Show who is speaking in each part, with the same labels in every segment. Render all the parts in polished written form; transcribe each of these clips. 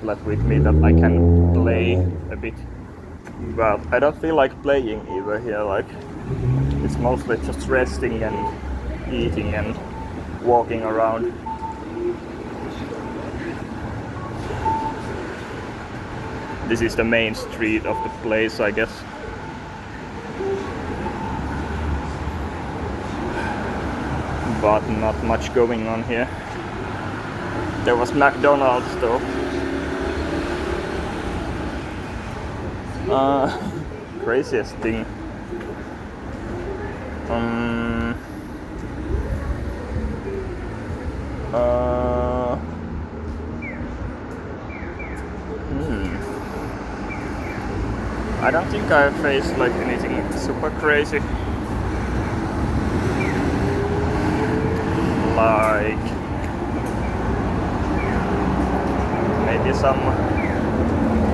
Speaker 1: tablet with me that I can play a bit. But I don't feel like playing either here, like it's mostly just resting and eating and walking around. This is the main street of the place, I guess. But not much going on here. There was McDonald's though. Craziest thing. I don't think I faced like anything super crazy. Like maybe some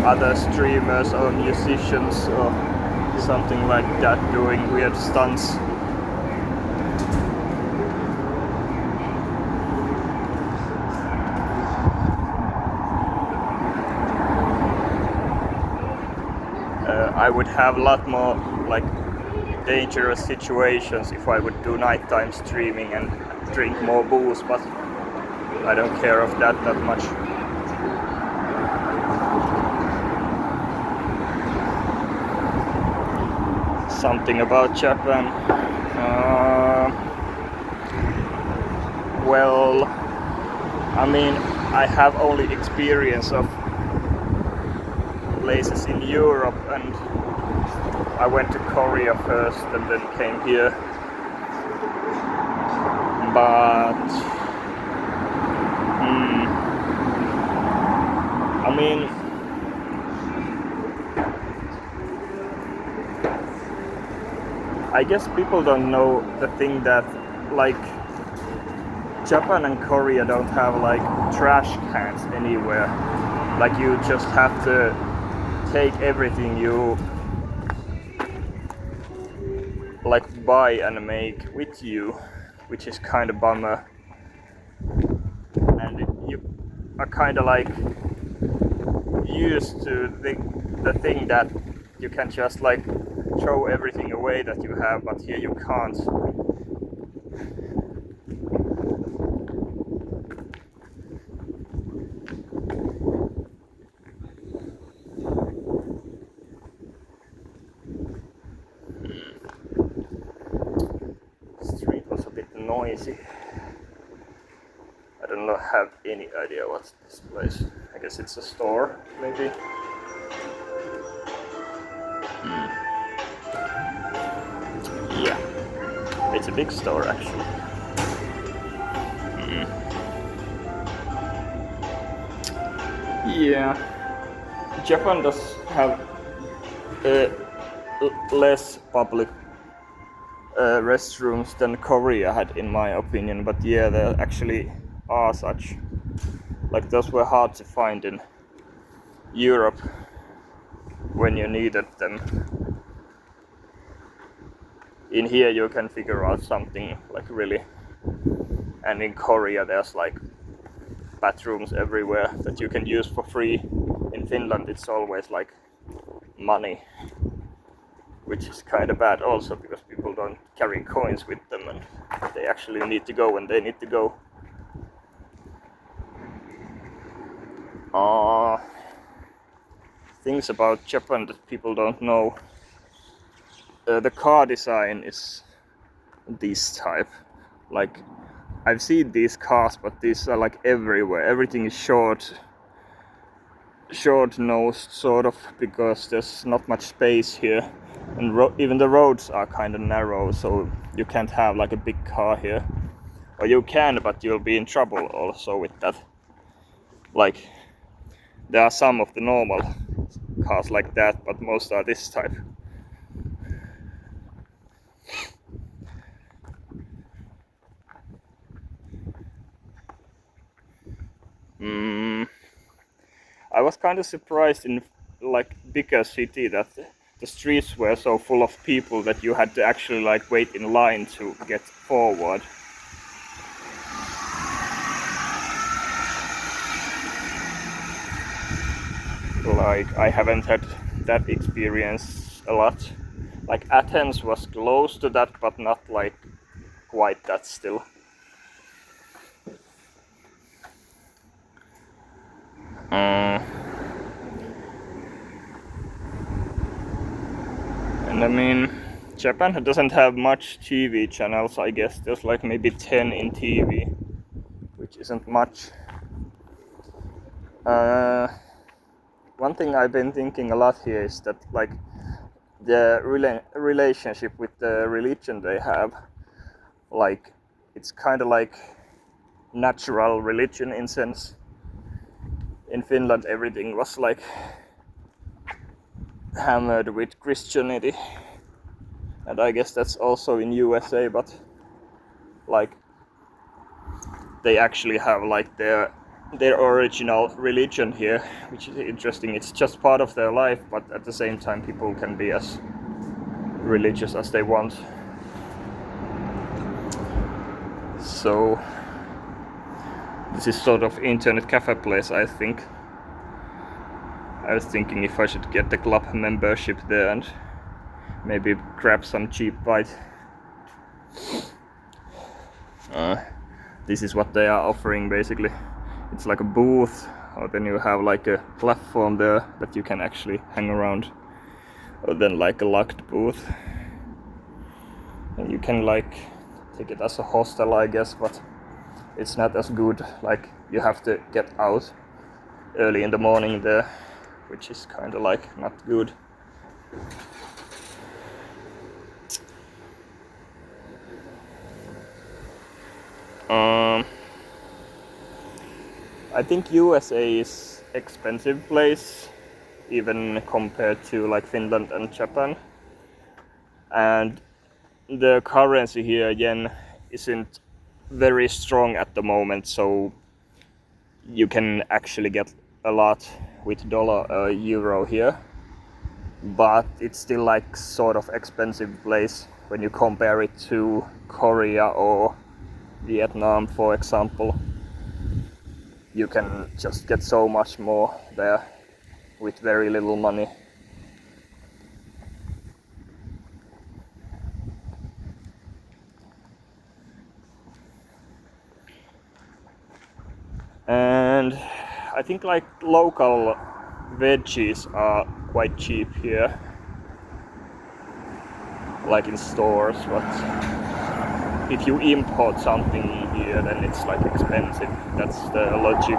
Speaker 1: other streamers or musicians or something like that doing weird stunts. I would have a lot more like dangerous situations if I would do nighttime streaming and drink more booze, but I don't care of that much. Something about Japan. Well, I mean, I have only experience of places in Europe, and I went to Korea first and then came here. But I mean, I guess people don't know the thing that like Japan and Korea don't have like trash cans anywhere. Like you just have to take everything you like buy and make with you, which is kind of bummer. And you are kind of like used to the thing that you can just like throw everything away that you have, but here you can't. Street was a bit noisy. I don't have any idea what's this place. I guess it's a store, maybe. Yeah, it's a big store actually. Yeah, Japan does have less public restrooms than Korea had, in my opinion. But yeah, there actually are such. Like those were hard to find in Europe when you needed them. In here you can figure out something like really, and in Korea there's like bathrooms everywhere that you can use for free. In Finland it's always like money, which is kind of bad also because people don't carry coins with them and they actually need to go when they need to go. Things about Japan that people don't know. The car design is this type. Like, I've seen these cars, but these are like everywhere. Everything is short-nosed sort of, because there's not much space here. And even the roads are kind of narrow, so you can't have like a big car here. Or you can, but you'll be in trouble also with that. Like, there are some of the normal cars like that, but most are this type. I was kind of surprised in like bigger city that the streets were so full of people that you had to actually like wait in line to get forward. like I haven't had that experience a lot. Like Athens was close to that, but not like quite that still. And I mean, Japan doesn't have much TV channels, I guess. There's like maybe 10 in TV, which isn't much. One thing I've been thinking a lot here is that like the relationship with the religion they have, like it's kind of like natural religion in sense. In Finland everything was like hammered with Christianity, and I guess that's also in USA, but like they actually have like their original religion here, which is interesting. It's just part of their life, but at the same time people can be as religious as they want. So this is sort of internet cafe place, I think. I was thinking if I should get the club membership there and maybe grab some cheap bite. This is what they are offering basically. It's like a booth, or then you have like a platform there that you can actually hang around, or then like a locked booth. And you can like take it as a hostel, I guess, but it's not as good. Like you have to get out early in the morning there, which is kind of like not good. I think USA is expensive place, even compared to like Finland and Japan. And the currency here yen isn't very strong at the moment, so you can actually get a lot with dollar or euro here. But it's still like sort of expensive place when you compare it to Korea or Vietnam, for example. You can just get so much more there with very little money. And I think like local veggies are quite cheap here, like in stores, but if you import something here then it's like expensive. That's the logic.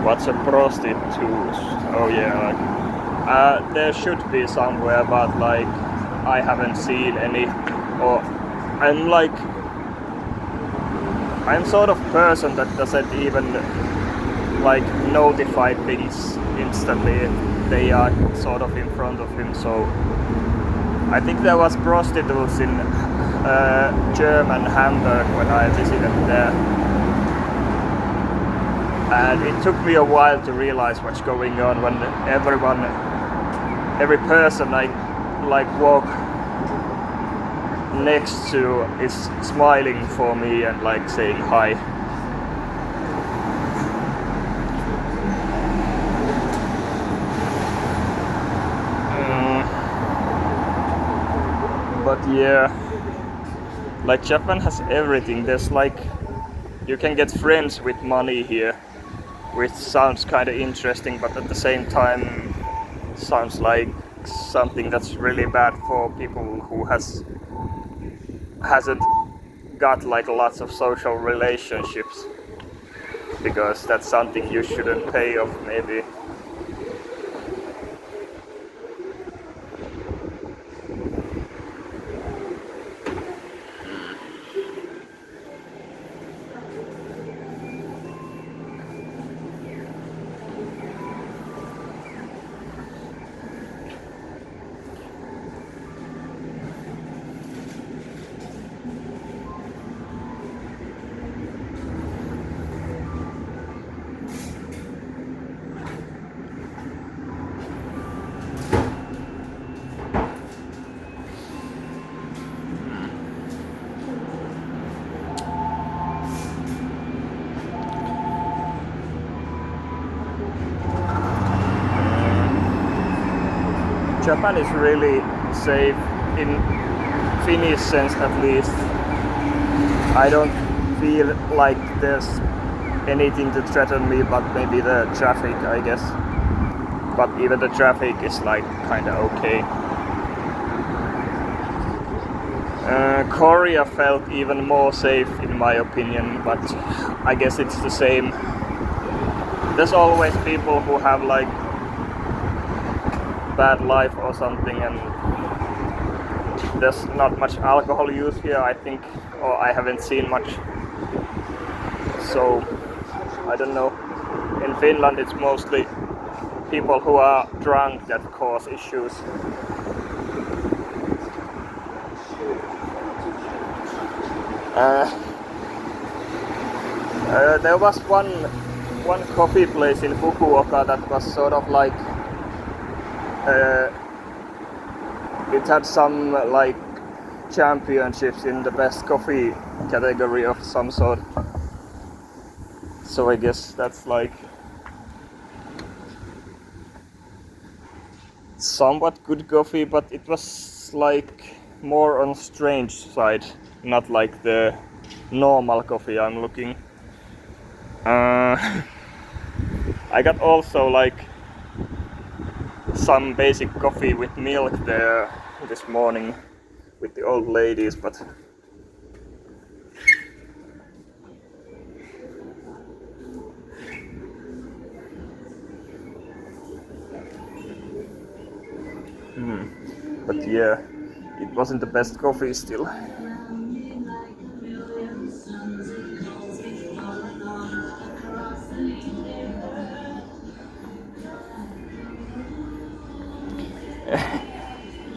Speaker 1: What's a prostitute? Oh yeah, like there should be somewhere, but like I haven't seen any. Or I'm sort of person that doesn't even like notify things instantly. They are sort of in front of him. So I think there was prostitutes in German Hamburg when I visited there. And it took me a while to realize what's going on when every person I like walk next to is smiling for me and like saying hi. But yeah, like Japan has everything. There's like, you can get friends with money here, which sounds kind of interesting, but at the same time sounds like something that's really bad for people who hasn't got like lots of social relationships, because that's something you shouldn't pay off maybe. Japan is really safe in Finnish sense at least. I don't feel like there's anything to threaten me but maybe the traffic, I guess. But even the traffic is like kinda okay. Korea felt even more safe in my opinion, but I guess it's the same. There's always people who have like bad life or something, and there's not much alcohol use here, I think, or I haven't seen much. So I don't know. In Finland it's mostly people who are drunk that cause issues. There was one coffee place in Fukuoka that was sort of like it had some like championships in the best coffee category of some sort. So I guess that's like somewhat good coffee, but it was like more on strange side, not like the normal coffee I'm looking. I got also like some basic coffee with milk there this morning with the old ladies, but but yeah, it wasn't the best coffee still.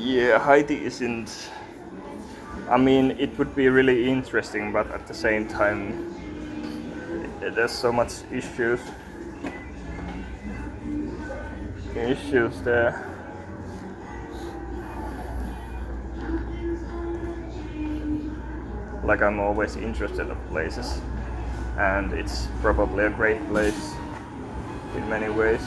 Speaker 1: Yeah, Haiti isn't. I mean, it would be really interesting, but at the same time, there's so much issues there. Like I'm always interested in places, and it's probably a great place in many ways.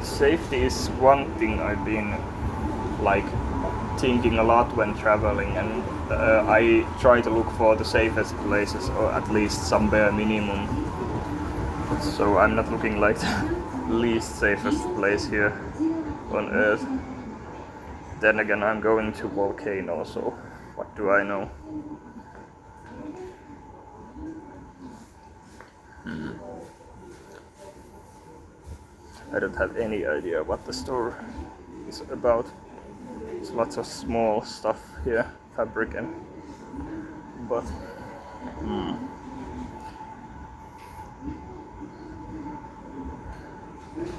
Speaker 1: Safety is one thing I've been like thinking a lot when traveling, and I try to look for the safest places, or at least some bare minimum. So I'm not looking like the least safest place here on Earth. Then again, I'm going to volcano, so what do I know? I don't have any idea what the store is about. There's lots of small stuff here, fabric and but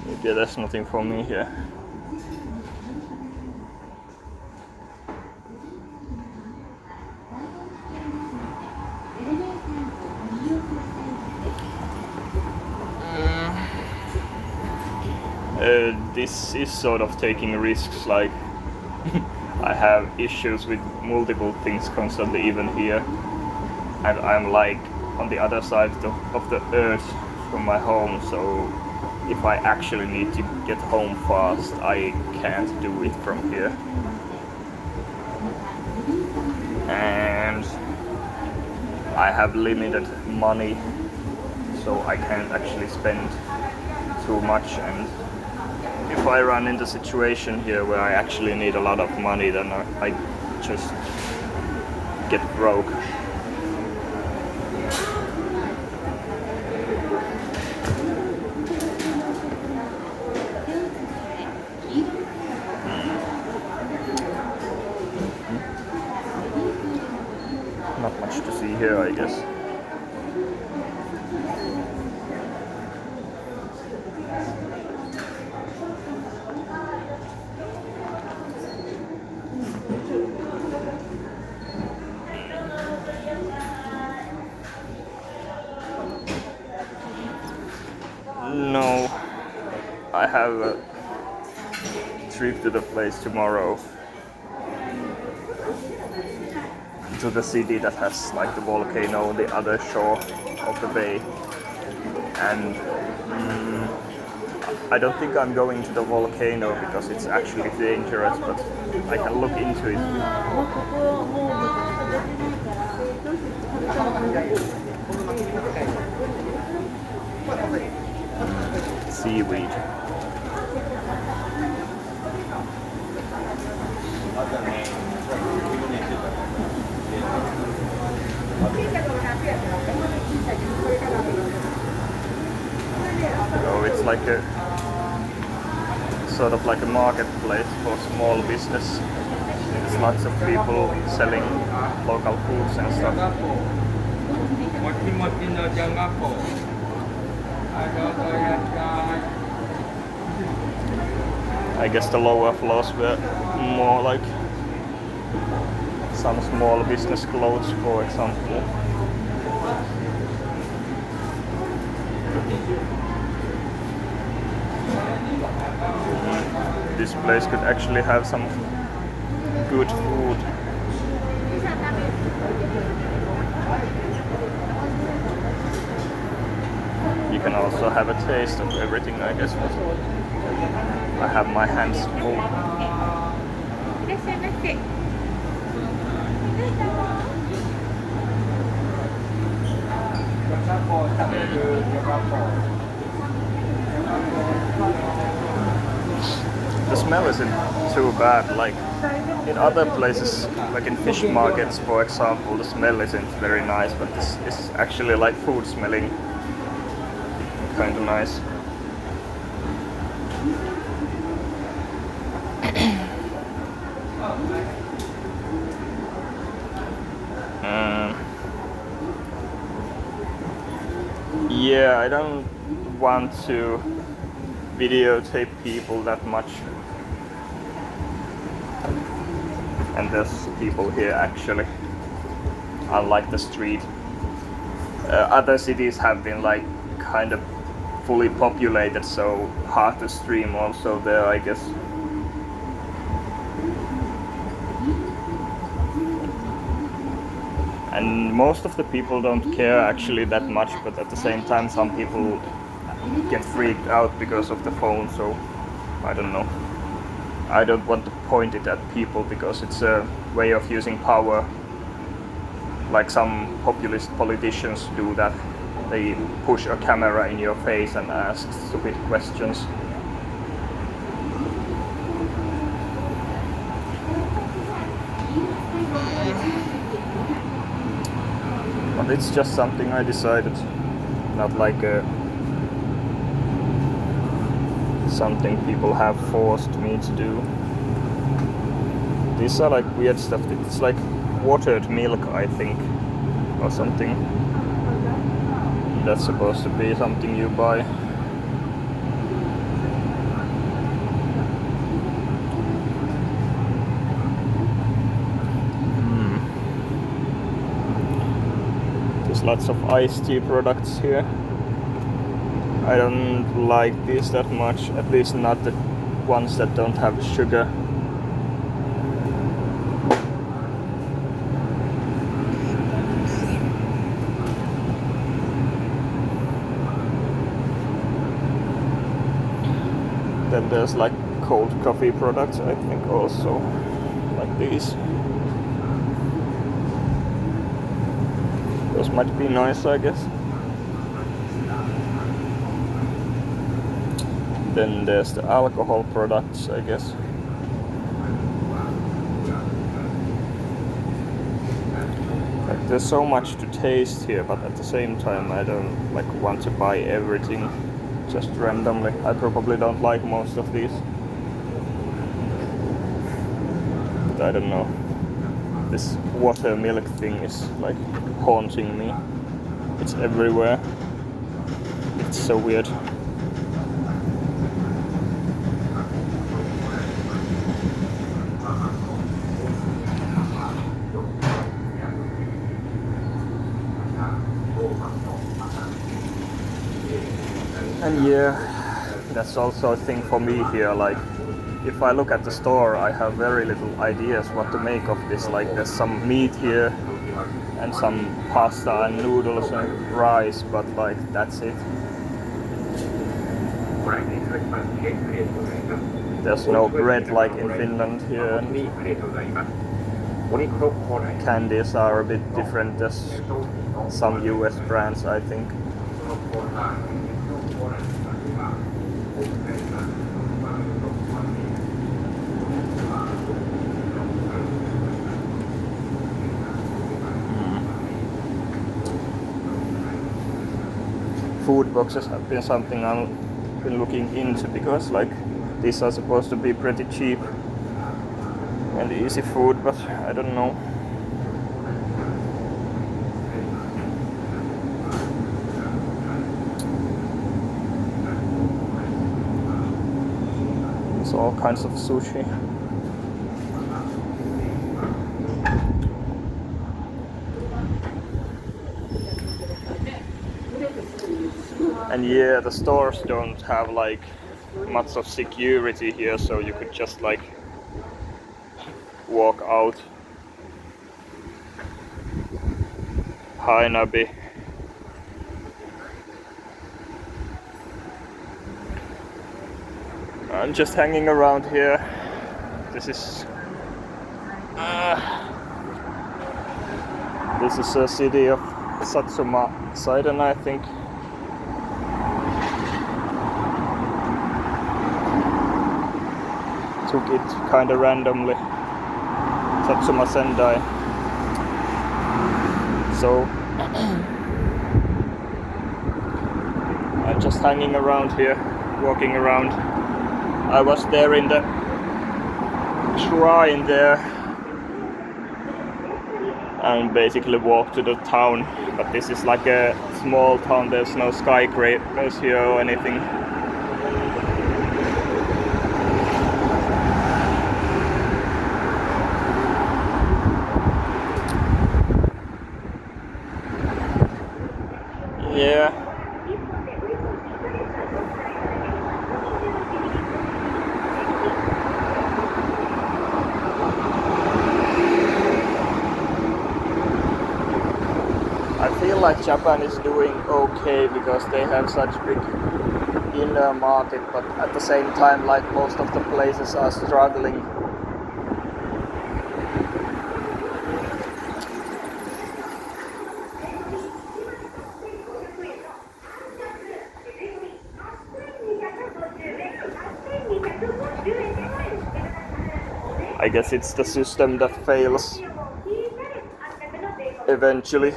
Speaker 1: maybe there's nothing for me here. This is sort of taking risks, like I have issues with multiple things constantly even here, and I'm like on the other side of the earth from my home, so if I actually need to get home fast, I can't do it from here. And I have limited money, so I can't actually spend too much, and if I run into a situation here where I actually need a lot of money, then I just get broke. Not much to see here, I guess. No, I have trip to the place tomorrow, to the city that has like the volcano on the other shore of the bay. And I don't think I'm going to the volcano because it's actually dangerous, but I can look into it. Seaweed. So it's like a sort of like a marketplace for small business. There's lots of people selling local foods and stuff. I guess the lower floors were more like some small business clothes, for example. This place could actually have some good food. You can also have a taste of everything, I guess, but I have my hands full. The smell isn't too bad, like in other places, like in fish markets for example, the smell isn't very nice, but this is actually like food smelling kind of nice. Yeah, I don't want to videotape people that much. And there's people here actually, unlike the street. Other cities have been like kind of fully populated, so hard to stream also there, I guess. And most of the people don't care actually that much, but at the same time some people get freaked out because of the phone, so I don't know. I don't want to point it at people because it's a way of using power, like some populist politicians do that. They push a camera in your face and ask stupid questions. But it's just something I decided, not like something people have forced me to do. These are like weird stuff. It's like watered milk, I think, or something. That's supposed to be something you buy. There's lots of iced tea products here. I don't like these that much, at least not the ones that don't have sugar. Then there's like cold coffee products, I think, also, like these. Those might be nice, I guess. Then there's the alcohol products, I guess. Like, there's so much to taste here, but at the same time I don't like want to buy everything just randomly. I probably don't like most of these. But I don't know. This water milk thing is like haunting me. It's everywhere. It's so weird. And yeah, that's also a thing for me here, like if I look at the store, I have very little ideas what to make of this. Like there's some meat here and some pasta and noodles and rice, but like that's it. There's no bread like in Finland here, and candies are a bit different. There's some US brands, I think. Food boxes have been something I've been looking into, because like these are supposed to be pretty cheap and easy food, but I don't know. It's all kinds of sushi. And yeah, the stores don't have like much of security here, so you could just like walk out. Hi Nabi. I'm just hanging around here. This is a city of Satsumasendai, I think. Took it kind of randomly. Satsumasendai. So I'm just hanging around here, walking around. I was there in the shrine there and basically walked to the town, but this is like a small town. There's no skyscrapers here or anything. Yeah. I feel like Japan is doing okay because they have such big inner market, but at the same time, like most of the places are struggling. I guess it's the system that fails eventually.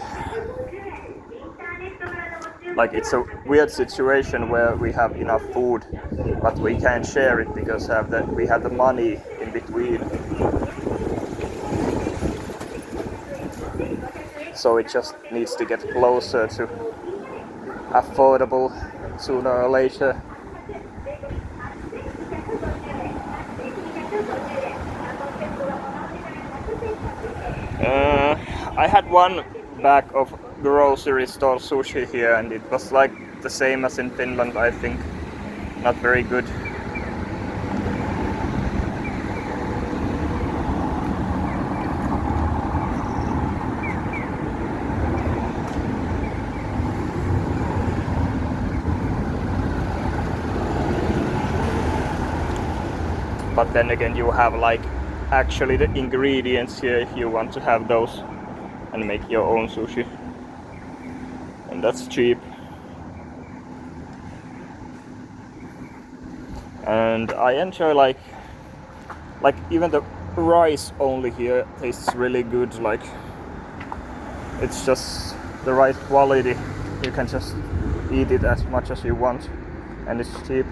Speaker 1: Like it's a weird situation where we have enough food, but we can't share it because we have the money in between. So it just needs to get closer to affordable sooner or later. I had one bag of grocery store sushi here, and it was like the same as in Finland, I think. Not very good. But then again, you have like actually the ingredients here if you want to have those and make your own sushi, and that's cheap. And I enjoy like even the rice only here tastes really good. Like it's just the right quality. You can just eat it as much as you want, and it's cheap.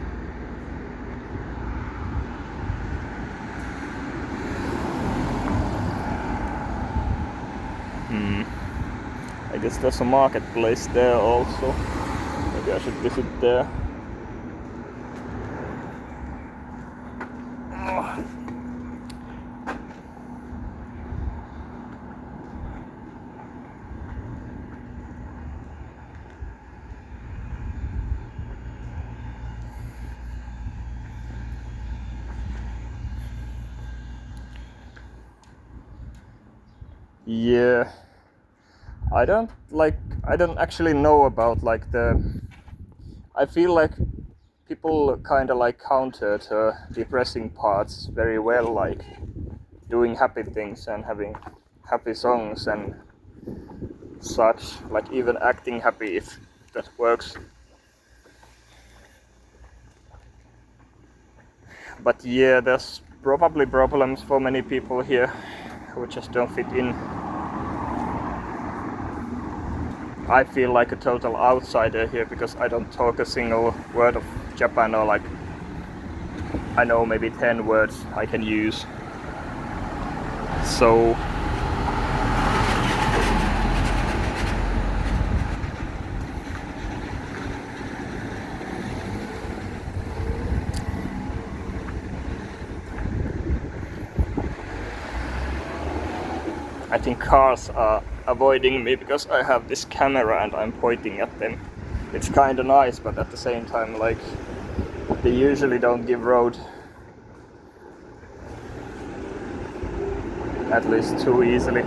Speaker 1: I guess there's a marketplace there also. Maybe I should visit there. Yeah, I don't actually know about like I feel like people kind of like countered depressing parts very well, like doing happy things and having happy songs and such, like even acting happy if that works. But yeah, there's probably problems for many people here who just don't fit in. I feel like a total outsider here because I don't talk a single word of Japan, or like I know maybe 10 words I can use. So I think cars are avoiding me because I have this camera and I'm pointing at them. It's kind of nice, but at the same time, like, they usually don't give road, at least too easily.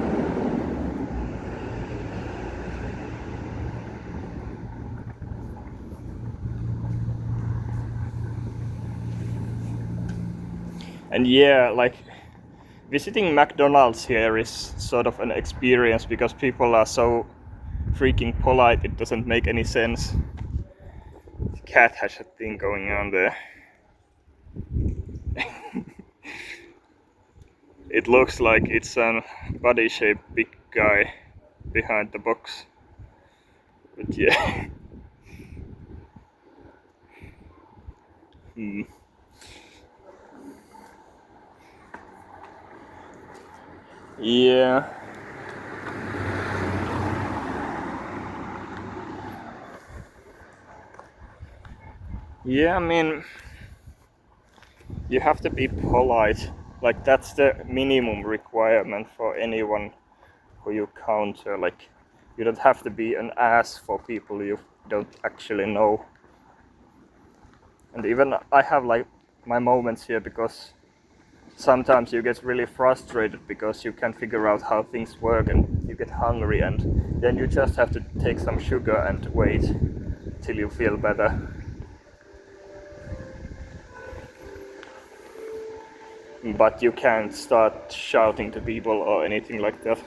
Speaker 1: And yeah, like, visiting McDonald's here is sort of an experience because people are so freaking polite, it doesn't make any sense. The cat has a thing going on there. It looks like it's a body-shaped big guy behind the box. But yeah. Yeah. Yeah, I mean, you have to be polite. Like, that's the minimum requirement for anyone who you counter. Like, you don't have to be an ass for people you don't actually know. And even I have like my moments here because sometimes you get really frustrated because you can't figure out how things work and you get hungry, and then you just have to take some sugar and wait till you feel better. But you can't start shouting to people or anything like that.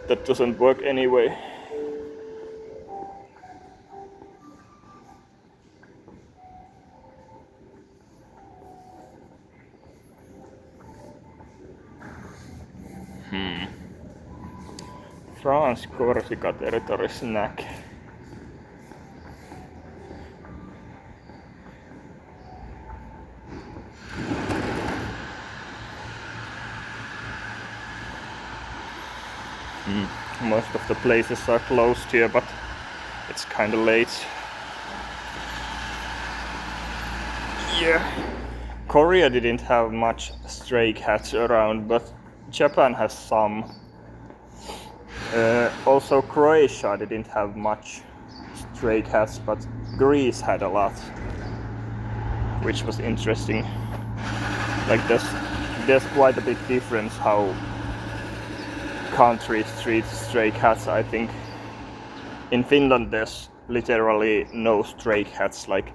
Speaker 1: That doesn't work anyway. France Corsica territory snack. Most of the places are closed here, but it's kind of late. Yeah. Korea didn't have much stray cats around, but Japan has some. Also Croatia didn't have much stray cats, but Greece had a lot, which was interesting. Like there's quite a big difference how countries treat stray cats, I think. In Finland there's literally no stray cats, like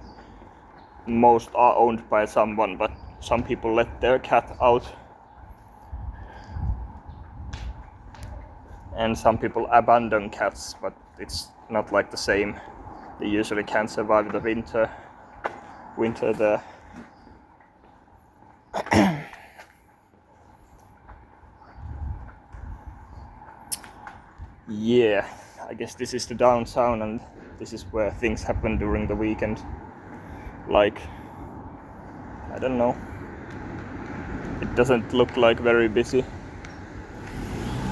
Speaker 1: most are owned by someone, but some people let their cat out. And some people abandon cats, but it's not like the same. They usually can't survive the winter there. Yeah, I guess this is the downtown and this is where things happen during the weekend. Like, I don't know. It doesn't look like very busy.